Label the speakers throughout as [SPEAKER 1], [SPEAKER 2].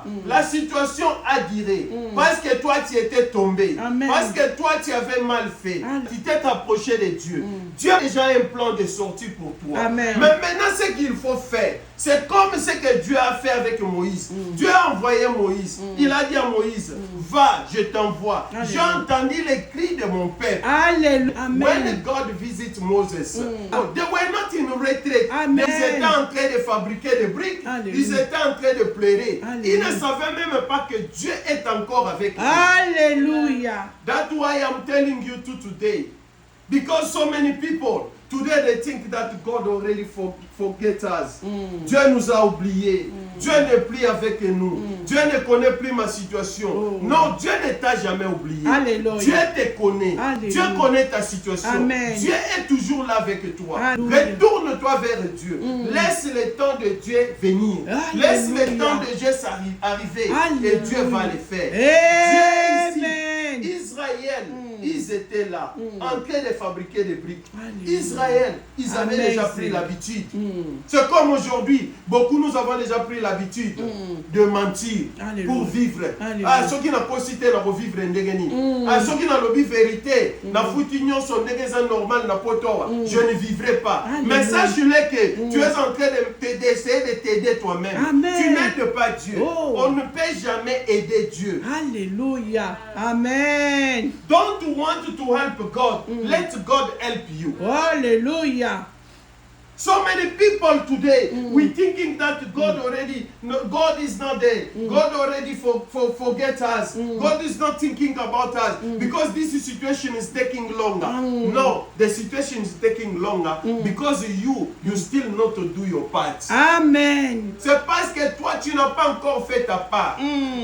[SPEAKER 1] pas. La situation a duré. Parce que toi, tu étais tombé.
[SPEAKER 2] Amen.
[SPEAKER 1] Parce que toi, tu avais mal fait.
[SPEAKER 2] Amen.
[SPEAKER 1] Tu t'es approché de Dieu. Dieu a déjà un plan de sortie pour toi.
[SPEAKER 2] Amen.
[SPEAKER 1] Mais maintenant, ce qu'il faut faire, c'est comme ce que Dieu a fait avec Moïse. Dieu a envoyé Moïse. Il a dit à Moïse, va, je t'envoie. J'ai entendu les cris de mon peuple.
[SPEAKER 2] Alléluia. Amen.
[SPEAKER 1] When God visits Moses, they were not in retreat.
[SPEAKER 2] Amen.
[SPEAKER 1] Ils étaient en train de fabriquer des briques.
[SPEAKER 2] Alléluia.
[SPEAKER 1] Ils étaient en train de pleurer.
[SPEAKER 2] Alléluia.
[SPEAKER 1] Ils ne savaient même pas que Dieu est encore avec eux.
[SPEAKER 2] Alléluia.
[SPEAKER 1] That's why I'm telling you today. Because so many people, today they think that God already forget us. Dieu nous a oubliés. Dieu n'est plus avec nous. Dieu ne connaît plus ma situation. Non, Dieu ne t'a jamais oublié.
[SPEAKER 2] Alléluia.
[SPEAKER 1] Dieu te connaît.
[SPEAKER 2] Alléluia.
[SPEAKER 1] Dieu connaît ta situation.
[SPEAKER 2] Amen.
[SPEAKER 1] Dieu est toujours là avec toi.
[SPEAKER 2] Alléluia.
[SPEAKER 1] Retourne-toi vers Dieu. Laisse le temps de Dieu venir.
[SPEAKER 2] Alléluia.
[SPEAKER 1] Laisse le temps de Dieu arriver.
[SPEAKER 2] Alléluia.
[SPEAKER 1] Et Dieu va le faire.
[SPEAKER 2] Amen.
[SPEAKER 1] Dieu ici, Israël, ils étaient là, en train de fabriquer des briques.
[SPEAKER 2] Alléluia.
[SPEAKER 1] Israël, ils avaient
[SPEAKER 2] Amen.
[SPEAKER 1] déjà pris l'habitude. C'est comme aujourd'hui, beaucoup nous avons déjà pris l'habitude de mentir
[SPEAKER 2] Alléluia.
[SPEAKER 1] pour vivre.
[SPEAKER 2] Alléluia.
[SPEAKER 1] Ah, ceux qui n'ont pas cité la vivre ndegeni. Ah, ceux qui n'ont pas vérité, na foutignon son ndegeza normal na poto. Je ne vivrai pas.
[SPEAKER 2] Alléluia.
[SPEAKER 1] Mais sache-le que tu es en train d'essayer de t'aider toi-même.
[SPEAKER 2] Amen.
[SPEAKER 1] Tu n'aides pas Dieu.
[SPEAKER 2] Oh.
[SPEAKER 1] On ne peut jamais aider Dieu.
[SPEAKER 2] Alléluia. Amen.
[SPEAKER 1] Don't want to help God. Let God help you.
[SPEAKER 2] Alléluia.
[SPEAKER 1] So many people today, we thinking that God already, no, God is not there. God already forget us. God is not thinking about us because this situation is taking longer. No, the situation is taking longer because you still not to do your part.
[SPEAKER 2] Amen.
[SPEAKER 1] C'est parce que toi, tu n'as pas encore fait ta part.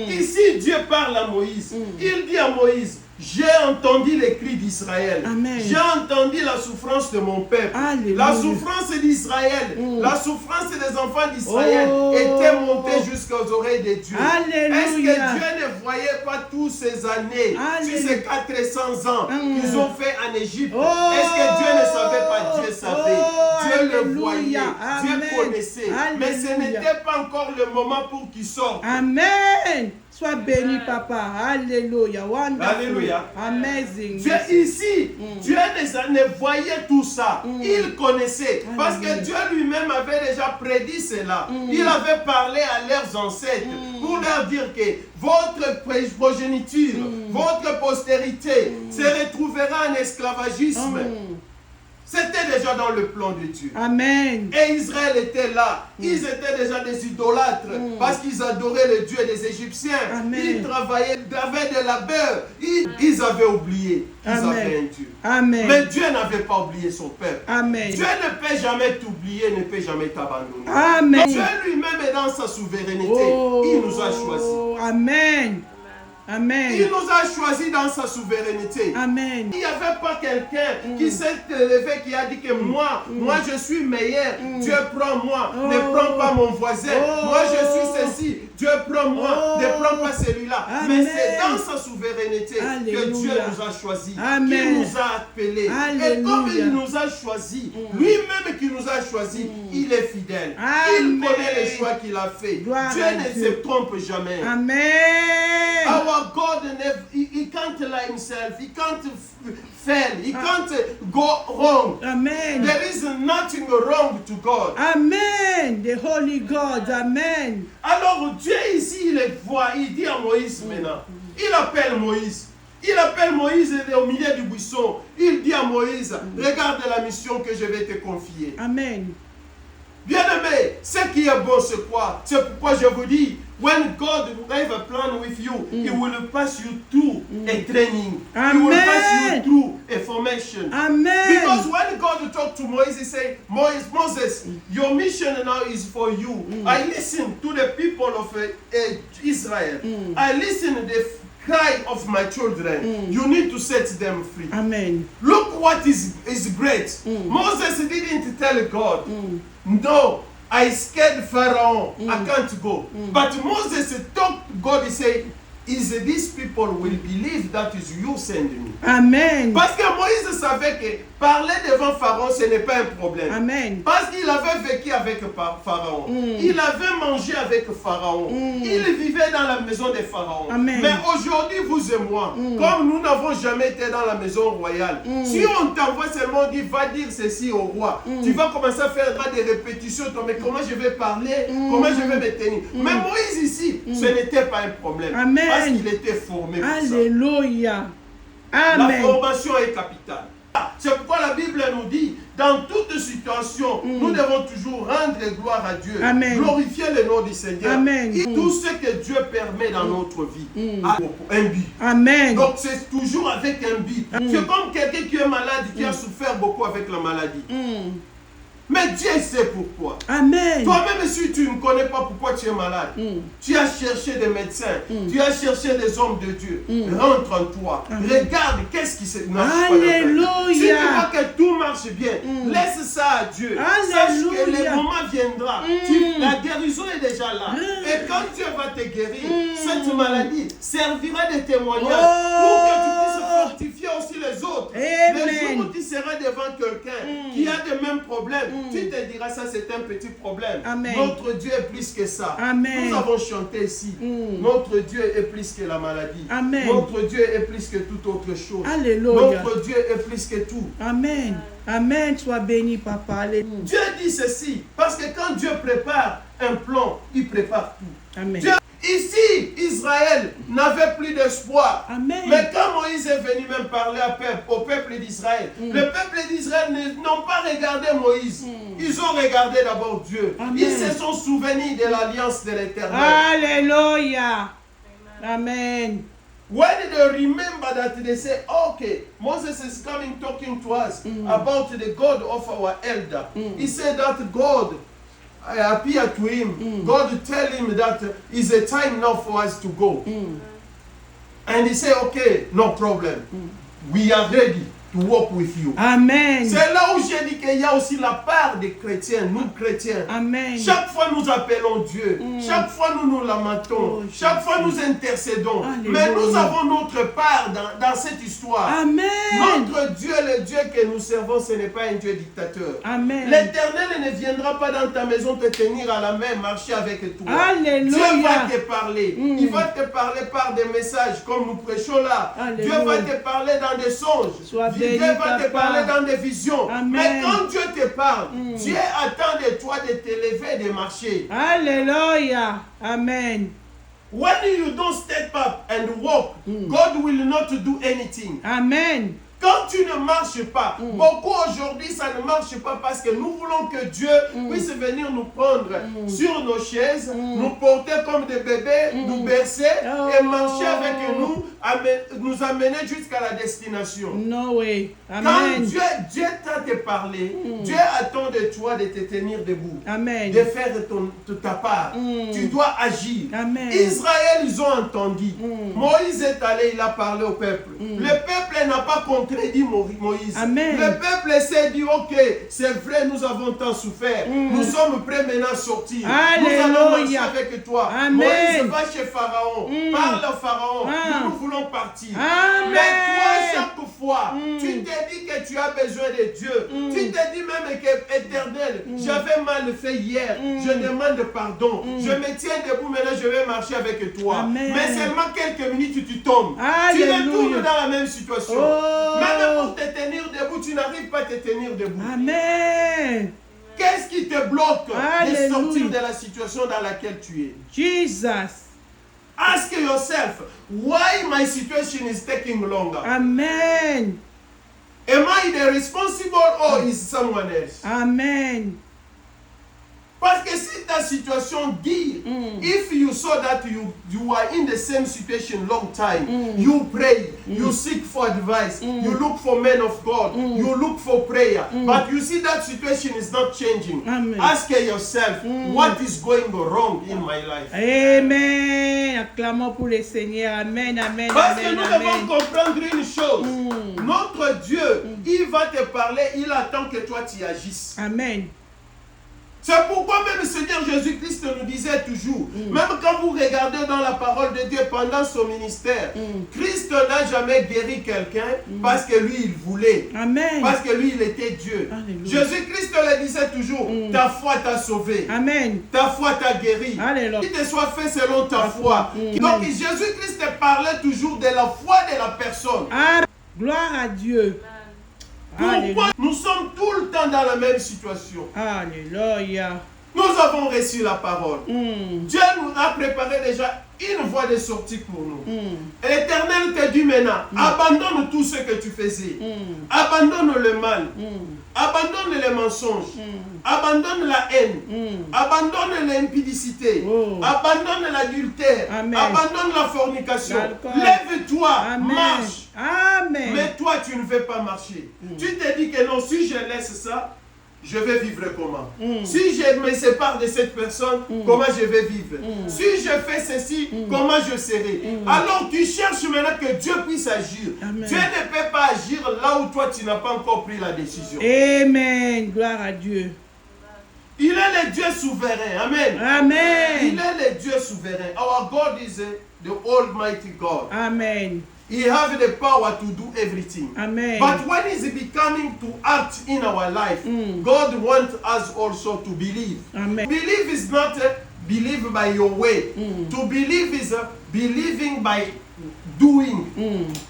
[SPEAKER 1] Ici, Dieu parle à Moïse. Il dit à Moïse, j'ai entendu les cris d'Israël.
[SPEAKER 2] Amen.
[SPEAKER 1] J'ai entendu la souffrance de mon peuple.
[SPEAKER 2] Alléluia.
[SPEAKER 1] La souffrance d'Israël, la souffrance des enfants d'Israël était montée jusqu'aux oreilles de Dieu.
[SPEAKER 2] Alléluia.
[SPEAKER 1] Est-ce que Dieu ne voyait pas toutes ces années,
[SPEAKER 2] Alléluia.
[SPEAKER 1] sur ces 400 ans qu'ils ont fait en Égypte? Est-ce que Dieu ne savait pas? Dieu savait. Dieu le
[SPEAKER 2] Alléluia.
[SPEAKER 1] voyait. Dieu
[SPEAKER 2] Amen.
[SPEAKER 1] connaissait. Mais ce
[SPEAKER 2] Alléluia.
[SPEAKER 1] n'était pas encore le moment pour qu'ils sortent.
[SPEAKER 2] Amen. Sois béni, papa. Alléluia. Wonderful.
[SPEAKER 1] Alléluia.
[SPEAKER 2] Amazing.
[SPEAKER 1] Dieu ici, Dieu ne voyait tout ça. Il connaissait. Parce que Dieu lui-même avait déjà prédit cela. Il avait parlé à leurs ancêtres pour leur dire que votre progéniture, votre postérité se retrouvera en esclavagisme. C'était déjà dans le plan de Dieu.
[SPEAKER 2] Amen.
[SPEAKER 1] Et Israël était là. Ils étaient déjà des idolâtres parce qu'ils adoraient le Dieu des Égyptiens.
[SPEAKER 2] Amen.
[SPEAKER 1] Ils travaillaient, ils avaient de labeur. Ils avaient oublié qu'ils
[SPEAKER 2] Amen.
[SPEAKER 1] avaient un Dieu.
[SPEAKER 2] Amen.
[SPEAKER 1] Mais Dieu n'avait pas oublié son peuple.
[SPEAKER 2] Amen.
[SPEAKER 1] Dieu ne peut jamais t'oublier, ne peut jamais t'abandonner.
[SPEAKER 2] Amen.
[SPEAKER 1] Dieu lui-même est dans sa souveraineté. Il nous a choisis.
[SPEAKER 2] Amen. Amen.
[SPEAKER 1] Il nous a choisis dans sa souveraineté.
[SPEAKER 2] Amen.
[SPEAKER 1] Il n'y avait pas quelqu'un qui s'est élevé, qui a dit que moi je suis meilleur. Dieu prend moi, ne prends pas mon voisin. Moi je suis ceci, Dieu prend moi, ne prends pas celui-là. Mais c'est dans sa souveraineté que Dieu nous a choisis, qu'il nous a appelés. Et comme il nous a choisis, lui-même qui nous a choisis, il est fidèle. Il connaît les choix qu'il a fait. Dieu ne se trompe jamais.
[SPEAKER 2] Amen.
[SPEAKER 1] Our God, he can't lie himself. He can't fail. He can't go wrong.
[SPEAKER 2] Amen.
[SPEAKER 1] There is nothing wrong to God.
[SPEAKER 2] Amen. The Holy God. Amen.
[SPEAKER 1] Alors Dieu ici, il les voit. Il dit à Moïse maintenant. Il appelle Moïse. Il appelle Moïse au milieu du buisson. Il dit à Moïse, regarde la mission que je vais te confier.
[SPEAKER 2] Amen.
[SPEAKER 1] Bien-aimé, ce qui est bon, c'est quoi? C'est pourquoi je vous dis, when God have a plan with you, He will pass you through a training.
[SPEAKER 2] Amen.
[SPEAKER 1] He will pass you through a formation.
[SPEAKER 2] Amen.
[SPEAKER 1] Because when God talked to Moses, He said, Moses, your mission now is for you. I listen to the people of Israel. I listen to the cry of my children. You need to set them free.
[SPEAKER 2] Amen.
[SPEAKER 1] Look what is great. Moses didn't tell God, no, I scared Pharaoh, I can't go. But Moses talked to God, he said, these people will believe that is you send me.
[SPEAKER 2] Amen.
[SPEAKER 1] Parce que Moïse savait que parler devant Pharaon, ce n'est pas un problème.
[SPEAKER 2] Amen.
[SPEAKER 1] Parce qu'il avait vécu avec Pharaon. Il avait mangé avec Pharaon. Il vivait dans la maison de Pharaon.
[SPEAKER 2] Amen.
[SPEAKER 1] Mais aujourd'hui, vous et moi, comme nous n'avons jamais été dans la maison royale, si on t'envoie seulement, on dit, va dire ceci au roi, tu vas commencer à faire des répétitions, mais comment je vais parler, comment je vais me tenir. Mais Moïse ici, ce n'était pas un problème.
[SPEAKER 2] Amen.
[SPEAKER 1] Parce qu'il était formé pour ça.
[SPEAKER 2] Alléluia.
[SPEAKER 1] La
[SPEAKER 2] Amen.
[SPEAKER 1] formation est capitale. C'est pourquoi la Bible nous dit, dans toute situation, nous devons toujours rendre gloire à Dieu,
[SPEAKER 2] Amen.
[SPEAKER 1] glorifier le nom du Seigneur.
[SPEAKER 2] Amen.
[SPEAKER 1] Et tout ce que Dieu permet dans notre vie a un but.
[SPEAKER 2] Amen.
[SPEAKER 1] Donc c'est toujours avec un but. C'est comme quelqu'un qui est malade, qui a souffert beaucoup avec la maladie. Mais Dieu sait pourquoi.
[SPEAKER 2] Amen.
[SPEAKER 1] Toi-même, si tu ne connais pas pourquoi tu es malade, tu as cherché des médecins, tu as cherché des hommes de Dieu. Rentre en toi. Regarde qu'est-ce qui se marche pas dans ta vie.
[SPEAKER 2] Alléluia.
[SPEAKER 1] Si tu vois que tout marche bien, laisse ça à Dieu. Sache que le moment viendra. La guérison est déjà là. Et quand Dieu va te guérir, cette maladie servira de témoignage pour que tu puisses fortifier aussi les autres.
[SPEAKER 2] Amen.
[SPEAKER 1] Le jour où tu seras devant quelqu'un qui a les mêmes problèmes, tu te diras ça c'est un petit problème.
[SPEAKER 2] Amen.
[SPEAKER 1] Notre Dieu est plus que ça.
[SPEAKER 2] Amen.
[SPEAKER 1] Nous avons chanté ici. Notre Dieu est plus que la maladie.
[SPEAKER 2] Amen.
[SPEAKER 1] Notre Dieu est plus que toute autre chose.
[SPEAKER 2] Alléluia.
[SPEAKER 1] Notre Dieu est plus que tout.
[SPEAKER 2] Amen. Amen. Sois béni, papa. Alléluia.
[SPEAKER 1] Dieu dit ceci parce que quand Dieu prépare un plan, il prépare tout.
[SPEAKER 2] Amen.
[SPEAKER 1] Dieu, ici, Israël n'avait plus d'espoir.
[SPEAKER 2] Amen.
[SPEAKER 1] Mais quand Moïse est venu même parler au peuple d'Israël, le peuple d'Israël n'ont pas regardé Moïse. Ils ont regardé d'abord Dieu.
[SPEAKER 2] Amen.
[SPEAKER 1] Ils se sont souvenus de l'alliance de l'Éternel.
[SPEAKER 2] Alléluia. Amen.
[SPEAKER 1] When they remember that, they say, okay, Moses is coming talking to us about the God of our elder. He said that God appeared to him. God tell him that it's a time now for us to go. And he said, okay, no problem. We are ready to walk with you.
[SPEAKER 2] Amen.
[SPEAKER 1] C'est là où j'ai dit qu'il y a aussi la part des chrétiens, nous chrétiens.
[SPEAKER 2] Amen.
[SPEAKER 1] Chaque fois nous appelons Dieu, chaque fois nous nous lamentons, chaque fois nous intercédons.
[SPEAKER 2] Alléluia.
[SPEAKER 1] Mais nous avons notre part dans cette histoire.
[SPEAKER 2] Amen.
[SPEAKER 1] Notre Dieu, le Dieu que nous servons, ce n'est pas un Dieu dictateur.
[SPEAKER 2] Amen.
[SPEAKER 1] L'Éternel ne viendra pas dans ta maison te tenir à la main, marcher avec toi.
[SPEAKER 2] Alléluia.
[SPEAKER 1] Dieu va te parler. Il va te parler par des messages comme nous prêchons là.
[SPEAKER 2] Alléluia.
[SPEAKER 1] Dieu va te parler dans des songes.
[SPEAKER 2] Sois
[SPEAKER 1] Dieu
[SPEAKER 2] béni,
[SPEAKER 1] va te
[SPEAKER 2] papa.
[SPEAKER 1] parler dans des visions.
[SPEAKER 2] Amen.
[SPEAKER 1] Mais quand Dieu te parle, Dieu attend de toi de te lever et de marcher.
[SPEAKER 2] Alléluia. Amen.
[SPEAKER 1] When you don't step up and walk, God will not do anything.
[SPEAKER 2] Amen.
[SPEAKER 1] Quand tu ne marches pas, beaucoup aujourd'hui ça ne marche pas parce que nous voulons que Dieu puisse venir nous prendre sur nos chaises, nous porter comme des bébés, nous bercer et marcher avec nous, nous amener jusqu'à la destination.
[SPEAKER 2] No way.
[SPEAKER 1] Quand
[SPEAKER 2] Amen.
[SPEAKER 1] Dieu t'a te parlé, Dieu attend de toi de te tenir debout,
[SPEAKER 2] Amen.
[SPEAKER 1] de faire ta part. Tu dois agir.
[SPEAKER 2] Amen.
[SPEAKER 1] Israël, ils ont entendu. Moïse est allé, il a parlé au peuple. Le peuple n'a pas contredit Moïse.
[SPEAKER 2] Amen.
[SPEAKER 1] Le peuple s'est dit, ok, c'est vrai, nous avons tant souffert. Nous sommes prêts maintenant à sortir.
[SPEAKER 2] Alléluia.
[SPEAKER 1] Nous allons marcher avec toi.
[SPEAKER 2] Amen.
[SPEAKER 1] Moïse va chez Pharaon. Parle au Pharaon. Nous voulons partir.
[SPEAKER 2] Amen.
[SPEAKER 1] Mais toi, chaque fois, tu te dis que tu as besoin de Dieu. Tu te dis même que, Éternel, j'avais mal fait hier. Je demande pardon. Je me tiens debout, maintenant je vais marcher avec toi.
[SPEAKER 2] Amen.
[SPEAKER 1] Mais seulement quelques minutes, tu tombes.
[SPEAKER 2] Alléluia.
[SPEAKER 1] Tu retournes dans la même situation.
[SPEAKER 2] Oh.
[SPEAKER 1] Même pour te tenir debout, tu n'arrives pas à te tenir debout.
[SPEAKER 2] Amen.
[SPEAKER 1] Qu'est-ce qui te bloque
[SPEAKER 2] Alléluia.
[SPEAKER 1] de sortir de la situation dans laquelle tu es?
[SPEAKER 2] Jesus.
[SPEAKER 1] Ask yourself, why my situation is taking longer?
[SPEAKER 2] Amen.
[SPEAKER 1] Am I the responsible or is someone else?
[SPEAKER 2] Amen.
[SPEAKER 1] Parce que si ta situation dit, if you saw that you are in the same situation long time, you pray, you seek for advice, you look for men of God, you look for prayer, but you see that situation is not changing.
[SPEAKER 2] Amen.
[SPEAKER 1] Ask yourself, what is going wrong in my life?
[SPEAKER 2] Amen. Acclamons pour le Seigneur. Amen. Amen.
[SPEAKER 1] Parce que
[SPEAKER 2] Amen.
[SPEAKER 1] nous
[SPEAKER 2] Amen.
[SPEAKER 1] devons comprendre une chose. Notre Dieu, il va te parler, il attend que toi tu agisses.
[SPEAKER 2] Amen.
[SPEAKER 1] C'est pourquoi même le Seigneur Jésus-Christ nous disait toujours, même quand vous regardez dans la parole de Dieu pendant son ministère, Christ n'a jamais guéri quelqu'un parce que lui, il voulait.
[SPEAKER 2] Amen.
[SPEAKER 1] Parce que lui, il était Dieu.
[SPEAKER 2] Alléluia.
[SPEAKER 1] Jésus-Christ le disait toujours, ta foi t'a sauvé.
[SPEAKER 2] Amen.
[SPEAKER 1] Ta foi t'a guéri.
[SPEAKER 2] Alléluia.
[SPEAKER 1] Qu'il te soit fait selon ta foi. Donc Jésus-Christ parlait toujours de la foi de la personne.
[SPEAKER 2] Ah, gloire à Dieu.
[SPEAKER 1] Pourquoi nous sommes tout le temps dans la même situation?
[SPEAKER 2] Alléluia.
[SPEAKER 1] Nous avons reçu la parole.
[SPEAKER 2] Mm.
[SPEAKER 1] Dieu nous a préparé déjà une voie de sortie pour nous. Et l'Éternel te dit maintenant, abandonne tout ce que tu faisais. Abandonne le mal. Abandonne les mensonges. Abandonne la haine. Abandonne l'impudicité. Abandonne l'adultère. Abandonne la fornication. Lève-toi, marche.
[SPEAKER 2] Amen.
[SPEAKER 1] Mais toi, tu ne veux pas marcher. Tu te dis que non, si je laisse ça, je vais vivre comment? Si je me sépare de cette personne, comment je vais vivre? Si je fais ceci, comment je serai? Alors tu cherches maintenant que Dieu puisse agir.
[SPEAKER 2] Amen.
[SPEAKER 1] Dieu ne peut pas agir là où toi tu n'as pas encore pris la décision.
[SPEAKER 2] Amen. Gloire à Dieu.
[SPEAKER 1] Il est le Dieu souverain. Amen.
[SPEAKER 2] Amen.
[SPEAKER 1] Il est le Dieu souverain. Our God is the Almighty God.
[SPEAKER 2] Amen.
[SPEAKER 1] He has the power to do everything.
[SPEAKER 2] Amen.
[SPEAKER 1] But when it's becoming to act in our life, God wants us also to believe.
[SPEAKER 2] Amen.
[SPEAKER 1] Believe is not believe by your way. To believe is believing by doing.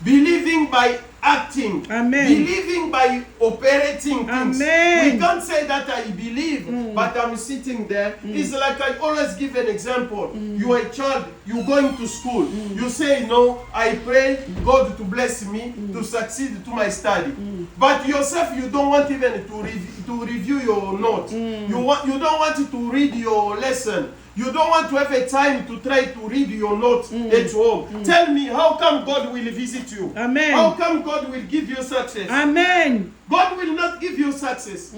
[SPEAKER 1] Believing by acting.
[SPEAKER 2] Amen.
[SPEAKER 1] Believing by operating things.
[SPEAKER 2] Amen.
[SPEAKER 1] We can't say that I believe, but I'm sitting there. It's like I always give an example. You are a child, you going to school. You say, no, I pray God to bless me to succeed to my study. But yourself, you don't want even to review your notes. You don't want to read your lesson. You don't want to have a time to try to read your notes at home. Tell me, how come God will visit you?
[SPEAKER 2] Amen.
[SPEAKER 1] How come God will give you success?
[SPEAKER 2] Amen.
[SPEAKER 1] God will not give you success.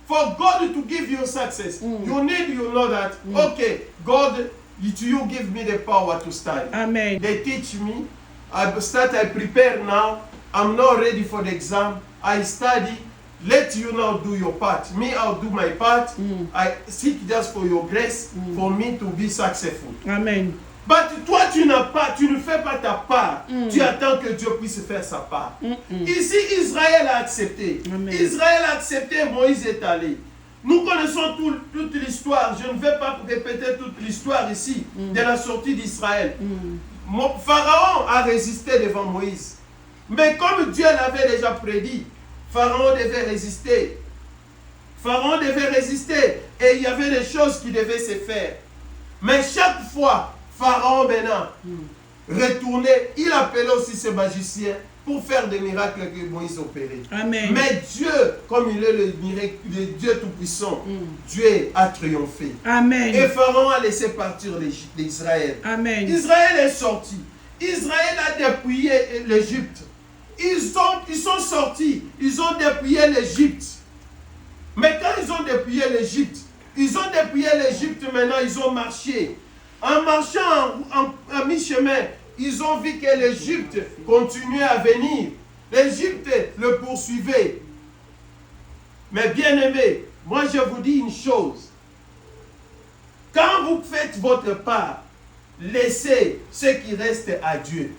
[SPEAKER 1] For God to give you success, you know that, okay, God, you give me the power to study.
[SPEAKER 2] Amen.
[SPEAKER 1] They teach me, I prepare now, I'm not ready for the exam, I study. Let you now do your part. Me, I'll do my part. I seek just for your grace, for me to be successful.
[SPEAKER 2] Amen.
[SPEAKER 1] But toi, tu ne fais pas ta part. Tu attends que Dieu puisse faire sa part. Ici, Israël a accepté.
[SPEAKER 2] Amen.
[SPEAKER 1] Israël a accepté, Moïse est allé. Nous connaissons toute l'histoire. Je ne vais pas répéter toute l'histoire ici de la sortie d'Israël. Pharaon a résisté devant Moïse. Mais comme Dieu l'avait déjà prédit, Pharaon devait résister. Pharaon devait résister. Et il y avait des choses qui devaient se faire. Mais chaque fois, Pharaon maintenant retournait, il appelait aussi ses magiciens pour faire des miracles que Moïse opérait.
[SPEAKER 2] Amen.
[SPEAKER 1] Mais Dieu, comme il est le Dieu Tout-Puissant, Dieu a triomphé.
[SPEAKER 2] Amen.
[SPEAKER 1] Et Pharaon a laissé partir l'Israël.
[SPEAKER 2] Amen.
[SPEAKER 1] Israël est sorti. Israël a dépouillé l'Égypte. Ils sont sortis, ils ont dépouillé l'Égypte. Mais quand ils ont dépouillé l'Égypte, maintenant ils ont marché. En marchant en mi-chemin, ils ont vu que l'Égypte continuait à venir. L'Égypte le poursuivait. Mais bien aimé, moi je vous dis une chose. Quand vous faites votre part, laissez ce qui reste à Dieu.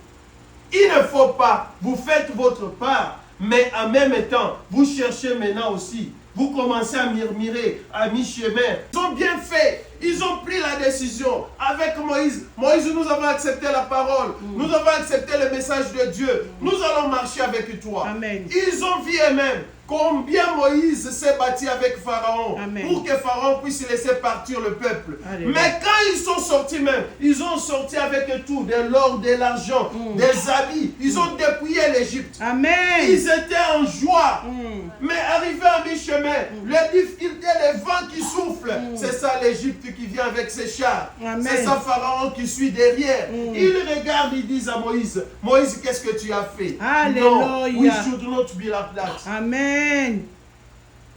[SPEAKER 1] Il ne faut pas, vous faites votre part, mais en même temps, vous cherchez maintenant aussi. Vous commencez à murmurer à mi-chemin. Ils ont bien fait. Ils ont pris la décision avec Moïse. Moïse, nous avons accepté la parole. Nous avons accepté le message de Dieu. Nous allons marcher avec toi.
[SPEAKER 2] Amen.
[SPEAKER 1] Ils ont vu eux-mêmes combien Moïse s'est battu avec Pharaon.
[SPEAKER 2] Amen.
[SPEAKER 1] Pour que Pharaon puisse laisser partir le peuple.
[SPEAKER 2] Alléluia.
[SPEAKER 1] Mais quand ils sont sortis même, ils ont sorti avec tout, de l'or, de l'argent, des habits. Ils ont dépouillé l'Égypte.
[SPEAKER 2] Amen.
[SPEAKER 1] Ils étaient en joie. Mais arrivé à mi-chemin, les difficultés, les vents qui soufflent, c'est ça l'Égypte qui vient avec ses chars. C'est ça Pharaon qui suit derrière. Ils regardent, ils disent à Moïse, Moïse, qu'est-ce que tu as fait?
[SPEAKER 2] Alléluia.
[SPEAKER 1] No, we should not be like that.
[SPEAKER 2] Amen.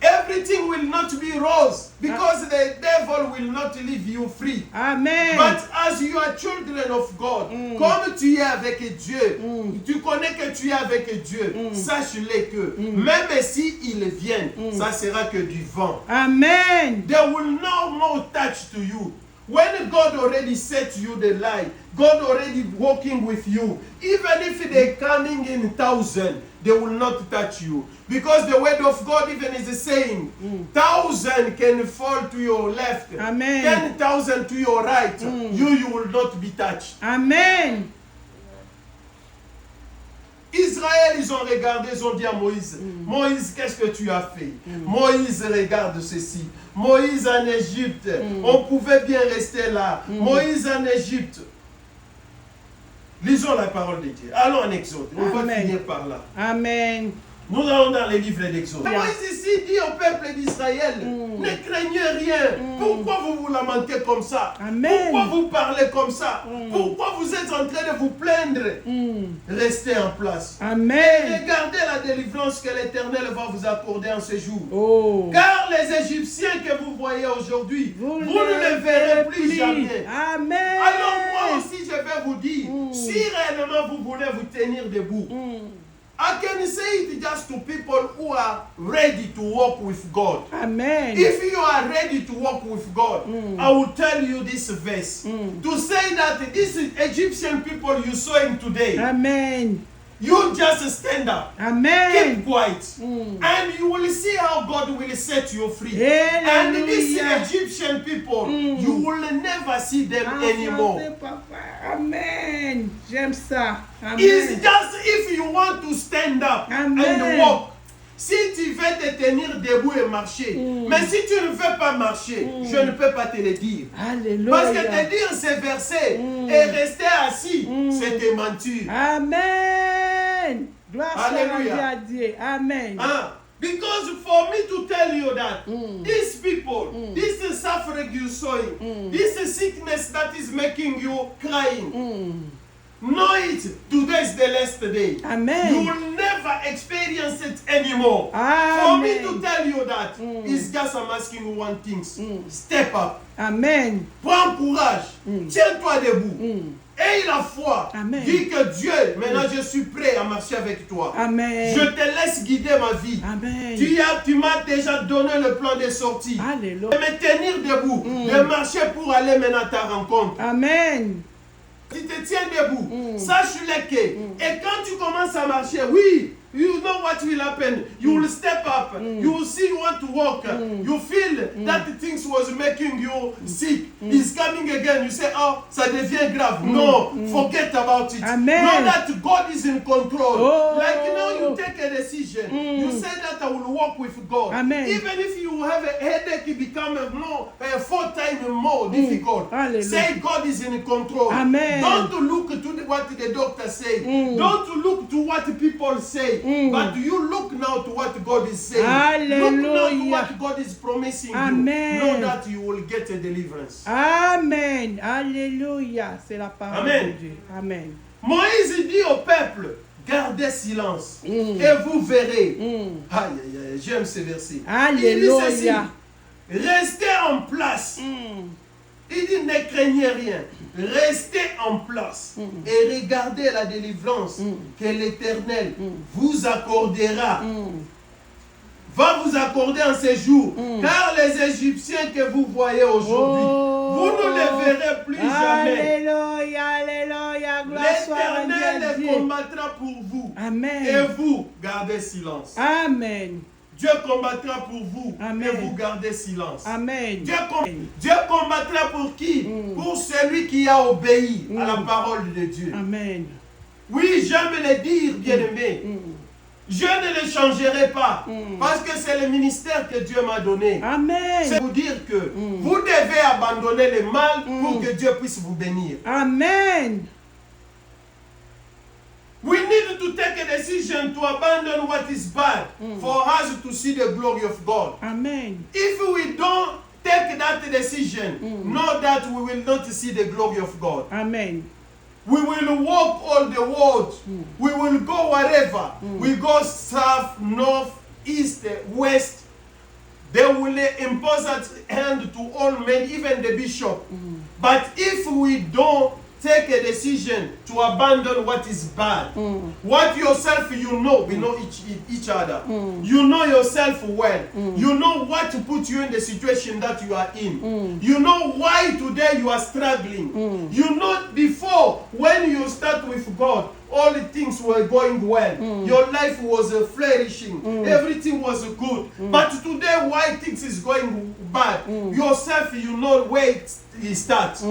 [SPEAKER 1] everything will not be rose because the devil will not leave you free.
[SPEAKER 2] Amen.
[SPEAKER 1] But as you are children of God, comme tu es avec Dieu, tu connais que tu es avec Dieu, sache-le que même si ils viennent, ça sera que du vent.
[SPEAKER 2] Amen.
[SPEAKER 1] They will no more touch to you. When God already set you the light, God already walking with you, even if they coming in 1,000, they will not touch you. Because the word of God even is saying, 1,000 can fall to your left,
[SPEAKER 2] Amen.
[SPEAKER 1] 10,000 to your right, you will not be touched.
[SPEAKER 2] Amen.
[SPEAKER 1] Israël, ils ont regardé, ils ont dit à Moïse, Moïse, qu'est-ce que tu as fait? Moïse, regarde ceci. Moïse en Égypte, on pouvait bien rester là. Moïse en Égypte. Lisons la parole de Dieu. Allons en Exode. On va finir par là.
[SPEAKER 2] Amen.
[SPEAKER 1] Nous allons dans les livres d'Exode.
[SPEAKER 2] Yeah.
[SPEAKER 1] Moïse ici dit au peuple d'Israël, ne craignez rien. Pourquoi vous vous lamentez comme ça?
[SPEAKER 2] Amen.
[SPEAKER 1] Pourquoi vous parlez comme ça? Pourquoi vous êtes en train de vous plaindre? Restez en place.
[SPEAKER 2] Amen.
[SPEAKER 1] Regardez la délivrance que l'Éternel va vous accorder en ce jour.
[SPEAKER 2] Oh.
[SPEAKER 1] Car les Égyptiens que vous voyez aujourd'hui, vous ne les verrez plus jamais.
[SPEAKER 2] Amen.
[SPEAKER 1] Alors moi aussi je vais vous dire, si réellement vous voulez vous tenir debout, I can say it just to people who are ready to walk with God.
[SPEAKER 2] Amen.
[SPEAKER 1] If you are ready to walk with God, I will tell you this verse. To say that this Egyptian people you saw him today,
[SPEAKER 2] Amen.
[SPEAKER 1] you just stand up.
[SPEAKER 2] Amen.
[SPEAKER 1] Keep quiet. And you will see how God will set you free.
[SPEAKER 2] Hallelujah.
[SPEAKER 1] And these Egyptian people, you will never see them anymore.
[SPEAKER 2] Amen. J'aime ça. Amen.
[SPEAKER 1] It's just if you want to stand up
[SPEAKER 2] Amen.
[SPEAKER 1] and walk. Si tu veux te tenir debout et marcher, mais si tu ne veux pas marcher, je ne peux pas te le dire.
[SPEAKER 2] Alléluia.
[SPEAKER 1] Parce que te dire ces versets et rester assis, c'est te mentir.
[SPEAKER 2] Amen. Gloire
[SPEAKER 1] Alléluia.
[SPEAKER 2] à Dieu. Amen.
[SPEAKER 1] Because for me to tell you that these people, this suffering you showing, this sickness that is making you crying, know it, today is the last day.
[SPEAKER 2] Amen.
[SPEAKER 1] You will never experience it anymore.
[SPEAKER 2] Amen.
[SPEAKER 1] For me to tell you that, it's just I'm asking you one thing. Step up.
[SPEAKER 2] Amen.
[SPEAKER 1] Prends courage. Tiens-toi debout. Aie la foi.
[SPEAKER 2] Amen.
[SPEAKER 1] Dis que Dieu, maintenant je suis prêt à marcher avec toi.
[SPEAKER 2] Amen.
[SPEAKER 1] Je te laisse guider ma vie.
[SPEAKER 2] Amen.
[SPEAKER 1] Tu m'as déjà donné le plan de sortie.
[SPEAKER 2] Alléluia.
[SPEAKER 1] De me tenir debout. De marcher pour aller maintenant à ta rencontre.
[SPEAKER 2] Amen.
[SPEAKER 1] Tu te tiens debout. Sache-le que. Et quand tu commences à marcher, oui, you know what will happen. You will step up. You will see you want to walk. You feel that the things was making you sick. Is coming again. You say, oh, ça devient grave. No, forget about it.
[SPEAKER 2] Amen.
[SPEAKER 1] Know that God is in control.
[SPEAKER 2] Oh.
[SPEAKER 1] Like now you take a decision. You say that I will walk with God.
[SPEAKER 2] Amen.
[SPEAKER 1] Even if you have a headache, it becomes more, 4 times more difficult.
[SPEAKER 2] Hallelujah.
[SPEAKER 1] Say God is in control.
[SPEAKER 2] Amen.
[SPEAKER 1] Don't look to what the doctor say. Don't look to what people say. But you look now to what God is saying.
[SPEAKER 2] Hallelujah.
[SPEAKER 1] Look now to what God is promising
[SPEAKER 2] Amen.
[SPEAKER 1] you. Know that you will get a deliverance.
[SPEAKER 2] Amen. Alléluia. C'est la parole
[SPEAKER 1] Amen.
[SPEAKER 2] de Dieu. Amen.
[SPEAKER 1] Moïse dit au peuple, gardez silence et vous verrez. Aïe, aïe, aïe, j'aime ce verset.
[SPEAKER 2] Alléluia.
[SPEAKER 1] Il dit ceci, restez en place. Il dit ne craignez rien. Restez en place et regardez la délivrance que l'Éternel vous accordera. Va vous accorder en ces jours. Car les Égyptiens que vous voyez aujourd'hui, vous ne les verrez plus jamais.
[SPEAKER 2] Alléluia, alléluia, gloire soit à
[SPEAKER 1] L'Éternel
[SPEAKER 2] Dieu.
[SPEAKER 1] combattra pour vous.
[SPEAKER 2] Amen.
[SPEAKER 1] Et vous, gardez silence.
[SPEAKER 2] Amen.
[SPEAKER 1] Dieu combattra pour vous.
[SPEAKER 2] Amen.
[SPEAKER 1] Et vous gardez silence.
[SPEAKER 2] Amen.
[SPEAKER 1] Dieu combattra pour qui? Pour celui qui a obéi à la parole de Dieu.
[SPEAKER 2] Amen.
[SPEAKER 1] Oui, j'aime le dire, bien-aimé. Je ne le changerai pas. Parce que c'est le ministère que Dieu m'a donné.
[SPEAKER 2] Amen.
[SPEAKER 1] C'est vous dire que vous devez abandonner le mal pour que Dieu puisse vous bénir.
[SPEAKER 2] Amen.
[SPEAKER 1] We need to take a decision to abandon what is bad for us to see the glory of God.
[SPEAKER 2] Amen.
[SPEAKER 1] If we don't take that decision, know that we will not see the glory of God.
[SPEAKER 2] Amen.
[SPEAKER 1] We will walk all the world. We will go wherever. We go south, north, east, west. they will impose that hand to all men, even the bishop. But if we don't take a decision to abandon what is bad, what yourself you know, we know each other. You know yourself well. You know what to put you in the situation that you are in. You know why today you are struggling. You know before, when you start with God, all the things were going well. Your life was flourishing. Everything was good. But today, why things is going bad? Yourself, you know where it starts.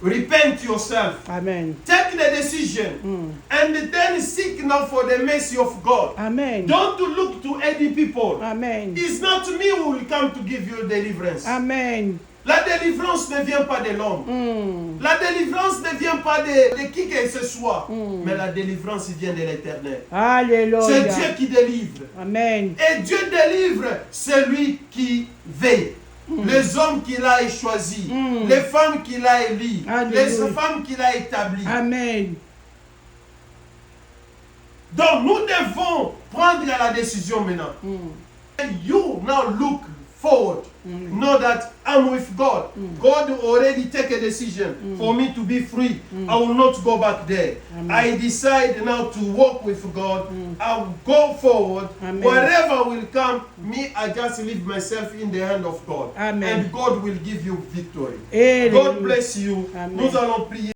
[SPEAKER 1] Repent yourself.
[SPEAKER 2] Amen.
[SPEAKER 1] Take the decision. And then seek now for the mercy of God.
[SPEAKER 2] Amen.
[SPEAKER 1] Don't look to any people.
[SPEAKER 2] Amen.
[SPEAKER 1] It's not me who will come to give you deliverance.
[SPEAKER 2] Amen.
[SPEAKER 1] La délivrance ne vient pas de l'homme. La délivrance ne vient pas de qui que ce soit. Mais la délivrance vient de l'Éternel.
[SPEAKER 2] Alléluia.
[SPEAKER 1] C'est Dieu qui délivre.
[SPEAKER 2] Amen.
[SPEAKER 1] Et Dieu délivre celui qui veille. Les hommes qu'il a choisis, les femmes qu'il a élies, les femmes qu'il a établies.
[SPEAKER 2] Amen.
[SPEAKER 1] Donc nous devons prendre la décision maintenant. You now look forward. Know that I'm with God. God already take a decision for me to be free. I will not go back there.
[SPEAKER 2] Amen.
[SPEAKER 1] I decide now to walk with God. I will go forward.
[SPEAKER 2] Amen.
[SPEAKER 1] Whatever will come, me, I just leave myself in the hand of God.
[SPEAKER 2] Amen.
[SPEAKER 1] And God will give you victory.
[SPEAKER 2] Amen.
[SPEAKER 1] God bless you.
[SPEAKER 2] Amen.
[SPEAKER 1] Nous allons prier.